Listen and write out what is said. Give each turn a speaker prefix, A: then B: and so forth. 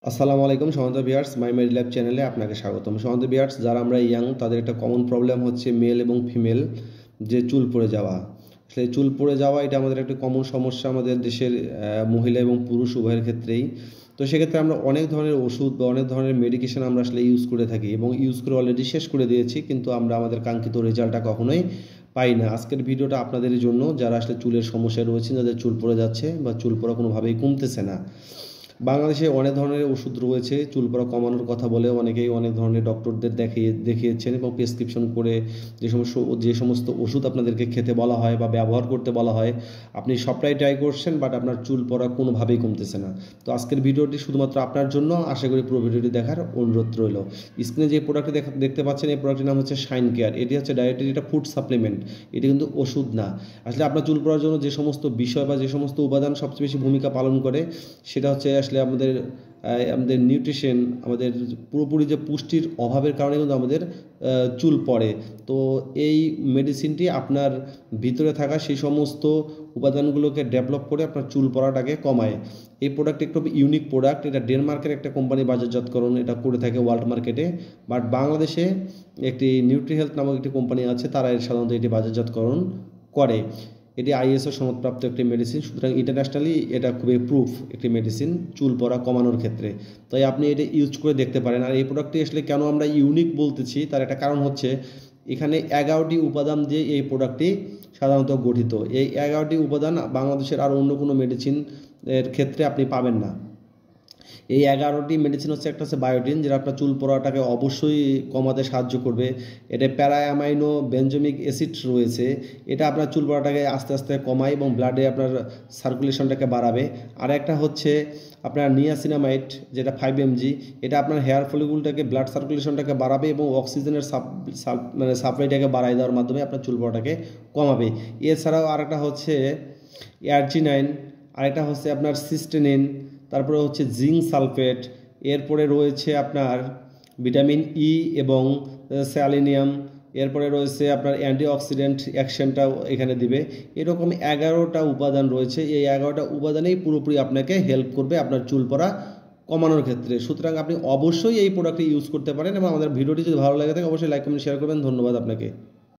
A: আসসালামু আলাইকুম সম্মানিত ভিউয়ার্স, মাই মেডি ল্যাব চ্যানেলে আপনাকে স্বাগতম। সম্মানিত ভিউয়ার্স, যারা আমরা ইয়াং তাদের একটা কমন প্রবলেম হচ্ছে মেল এবং ফিমেল যে চুল পড়ে যাওয়া। আসলে চুল পড়ে যাওয়া এটা আমাদের একটা কমন সমস্যা আমাদের দেশের মহিলা এবং পুরুষ উভয়ের ক্ষেত্রেই। তো সেক্ষেত্রে আমরা অনেক ধরনের ওষুধ বা অনেক ধরনের মেডিকেশন আমরা আসলে ইউজ করে থাকি এবং ইউজ করে অলরেডি শেষ করে দিয়েছি, কিন্তু আমরা আমাদের কাঙ্ক্ষিত রেজাল্টটা কখনোই পাই না। আজকের ভিডিওটা আপনাদের জন্য, যারা আসলে চুলের সমস্যায় রয়েছেন, যাদের চুল পড়ে যাচ্ছে বা চুল পড়া কোনোভাবেই কমতেছে না। বাংলাদেশে অনেক ধরনের ওষুধ রয়েছে চুল পড়া কমানোর কথা বলে অনেকেই অনেক ধরনের ডক্টরদের দেখিয়েছেন এবং প্রেসক্রিপশন করে যে সমস্ত ওষুধ আপনাদেরকে খেতে বলা হয় বা ব্যবহার করতে বলা হয়, আপনি সবটাই ট্রাই করছেন, বাট আপনার চুল পড়া কোনোভাবেই কমতেছে না। তো আজকের ভিডিওটি শুধুমাত্র আপনার জন্য, আশা করি পুরো ভিডিওটি দেখার অনুরোধ রইল। স্ক্রিনে যে প্রোডাক্টটি দেখতে পাচ্ছেন, এই প্রোডাক্টের নাম হচ্ছে শাইন কেয়ার। এটি হচ্ছে ডাইরেক্টলি এটা ফুড সাপ্লিমেন্ট, এটি কিন্তু ওষুধ না। আসলে আপনার চুল পড়ার জন্য যে সমস্ত বিষয় বা যে সমস্ত উপাদান সবচেয়ে বেশি ভূমিকা পালন করে, সেটা হচ্ছে আসলে আমাদের নিউট্রিশন, আমাদের পুরোপুরি যে পুষ্টির অভাবের কারণে কিন্তু আমাদের চুল পড়ে। তো এই মেডিসিনটি আপনার ভিতরে থাকা সেই সমস্ত উপাদানগুলোকে ডেভেলপ করে আপনার চুল পড়াটাকে কমায়। এই প্রোডাক্ট একটু ইউনিক প্রোডাক্ট, এটা ডেনমার্কের একটা কোম্পানি বাজারজাতকরণ এটা করে থাকে ওয়ার্ল্ড মার্কেটে, বাট বাংলাদেশে একটি নিউট্রি হেলথ নামক একটি কোম্পানি আছে, তারা সাধারণত এটি বাজারজাতকরণ করে। এটি আইএসও সনদপ্রাপ্ত একটি মেডিসিন, সুতরাং ইন্টারন্যাশনালি এটা খুবই প্রুফ একটি মেডিসিন চুল পড়া কমানোর ক্ষেত্রে। তাই আপনি এটা ইউজ করে দেখতে পারেন। আর এই প্রোডাক্টটি আসলে কেন আমরা ইউনিক বলতেছি, তার একটা কারণ হচ্ছে এখানে 11টি উপাদান দিয়ে এই প্রোডাক্টটি সাধারণত গঠিত। এই 11টি উপাদান বাংলাদেশের আর অন্য কোনো মেডিসিন এর ক্ষেত্রে আপনি পাবেন না। এই 11টি মেডিসিন হচ্ছে, একটা হচ্ছে বায়োটিন, যেটা আপনার চুল পড়াটাকে অবশ্যই কমাতে সাহায্য করবে। এটা প্যারাঅ্যামাইনো বেনজোমিক অ্যাসিড রয়েছে, এটা আপনার চুল পড়াটাকে আস্তে আস্তে কমায় এবং ব্লাডে আপনার সার্কুলেশনটাকে বাড়াবে। আর একটা হচ্ছে আপনার নিয়াসিনামাইড, যেটা 5 mg, এটা আপনার হেয়ার ফলিকুলটাকে, ব্লাড সার্কুলেশনটাকে বাড়াবে এবং অক্সিজেনের সাপ্লাইটাকে বাড়াই দেওয়ার মাধ্যমে আপনার চুল পড়াটাকে কমাবে। এছাড়াও আরেকটা হচ্ছে অ্যার্জিনাইন, আরেকটা হচ্ছে আপনার সিস্টেনিন, তারপরে হচ্ছে জিঙ্ক সালফেট, এরপরে রয়েছে আপনার ভিটামিন ই এবং স্যালিনিয়াম, এরপরে রয়েছে আপনার অ্যান্টিঅক্সিডেন্ট অ্যাকশনটাও এখানে দিবে। এরকম 11টা উপাদান রয়েছে। এই 11টা উপাদানেই পুরোপুরি আপনাকে হেল্প করবে আপনার চুল পড়া কমানোর ক্ষেত্রে। সুতরাং আপনি অবশ্যই এই প্রোডাক্টটি ইউজ করতে পারেন এবং আমাদের ভিডিওটি যদি ভালো লাগে থাকে অবশ্যই লাইক কমেন্ট শেয়ার করবেন। ধন্যবাদ আপনাকে।